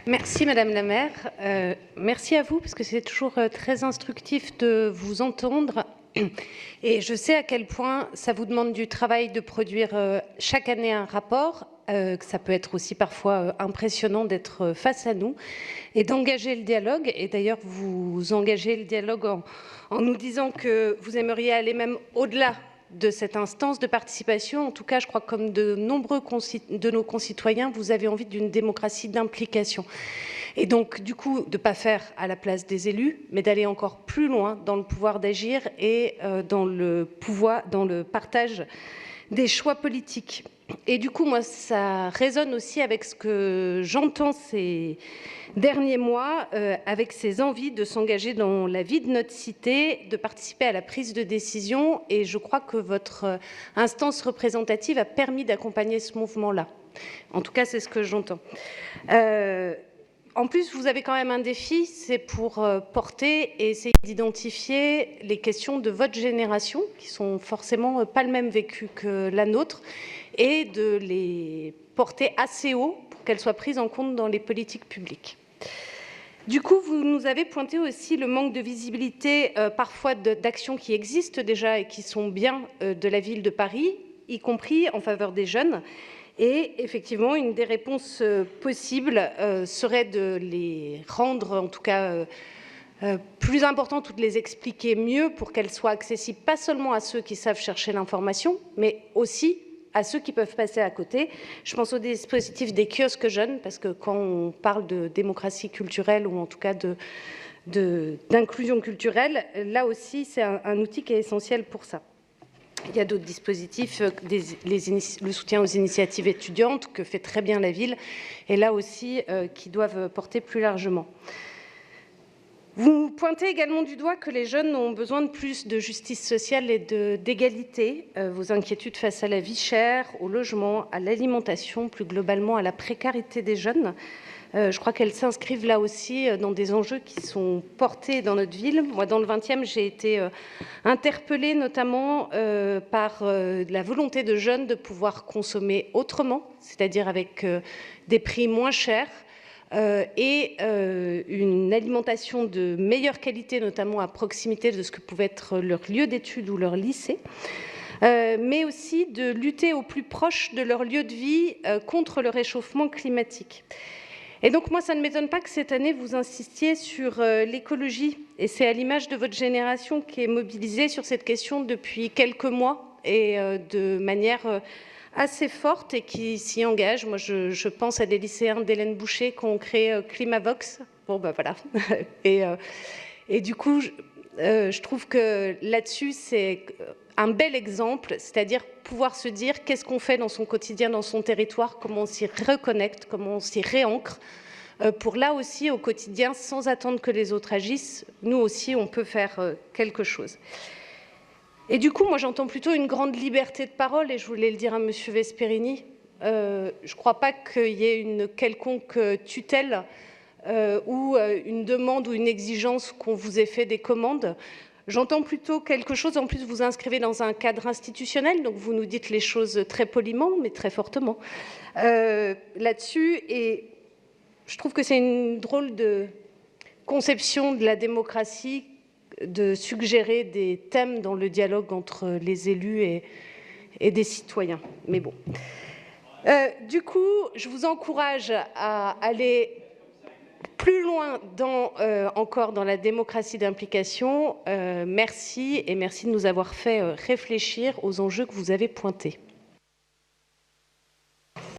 Merci Madame la maire. Merci à vous parce que c'est toujours très instructif de vous entendre. Et je sais à quel point ça vous demande du travail de produire chaque année un rapport, que ça peut être aussi parfois impressionnant d'être face à nous et d'engager le dialogue. Et d'ailleurs, vous engagez le dialogue en nous disant que vous aimeriez aller même au-delà de cette instance de participation. En tout cas, je crois que comme de nombreux de nos concitoyens, vous avez envie d'une démocratie d'implication. Et donc, du coup, de ne pas faire à la place des élus, mais d'aller encore plus loin dans le pouvoir d'agir et dans le partage des choix politiques. Et du coup, moi, ça résonne aussi avec ce que j'entends ces derniers mois, avec ces envies de s'engager dans la vie de notre cité, de participer à la prise de décision. Et je crois que votre instance représentative a permis d'accompagner ce mouvement-là. En tout cas, c'est ce que j'entends. En plus, vous avez quand même un défi, c'est pour porter et essayer d'identifier les questions de votre génération, qui sont forcément pas le même vécu que la nôtre, et de les porter assez haut pour qu'elles soient prises en compte dans les politiques publiques. Du coup, vous nous avez pointé aussi le manque de visibilité parfois d'actions qui existent déjà et qui sont bien de la ville de Paris, y compris en faveur des jeunes. Et effectivement, une des réponses possibles serait de les rendre, en tout cas, plus importantes ou de les expliquer mieux pour qu'elles soient accessibles pas seulement à ceux qui savent chercher l'information, mais aussi à ceux qui peuvent passer à côté. Je pense au dispositif des kiosques jeunes, parce que quand on parle de démocratie culturelle ou en tout cas d'inclusion culturelle, là aussi, c'est un outil qui est essentiel pour ça. Il y a d'autres dispositifs, le soutien aux initiatives étudiantes que fait très bien la ville, et là aussi qui doivent porter plus largement. Vous pointez également du doigt que les jeunes ont besoin de plus de justice sociale et d'égalité. Vos inquiétudes face à la vie chère, au logement, à l'alimentation, plus globalement à la précarité des jeunes, je crois qu'elles s'inscrivent là aussi dans des enjeux qui sont portés dans notre ville. Moi, dans le 20e, j'ai été interpellée notamment par la volonté de jeunes de pouvoir consommer autrement, c'est-à-dire avec des prix moins chers et une alimentation de meilleure qualité, notamment à proximité de ce que pouvait être leur lieu d'études ou leur lycée. Mais aussi de lutter au plus proche de leur lieu de vie contre le réchauffement climatique. Et donc, moi, ça ne m'étonne pas que cette année, vous insistiez sur l'écologie. Et c'est à l'image de votre génération qui est mobilisée sur cette question depuis quelques mois et de manière assez forte et qui s'y engage. Moi, je pense à des lycéens d'Hélène Boucher qui ont créé Climavox. Bon, ben voilà. Et du coup, je trouve que là-dessus, c'est un bel exemple, c'est-à-dire pouvoir se dire qu'est-ce qu'on fait dans son quotidien, dans son territoire, comment on s'y reconnecte, comment on s'y réancre, pour là aussi, au quotidien, sans attendre que les autres agissent, nous aussi, on peut faire quelque chose. Et du coup, moi, j'entends plutôt une grande liberté de parole, et je voulais le dire à M. Vesperini. Je ne crois pas qu'il y ait une quelconque tutelle ou une demande ou une exigence qu'on vous ait fait des commandes. J'entends plutôt quelque chose, en plus vous inscrivez dans un cadre institutionnel, donc vous nous dites les choses très poliment, mais très fortement là-dessus. Et je trouve que c'est une drôle de conception de la démocratie de suggérer des thèmes dans le dialogue entre les élus et des citoyens. Mais bon. Du coup, je vous encourage à aller plus loin encore dans la démocratie d'implication. Merci et merci de nous avoir fait réfléchir aux enjeux que vous avez pointés.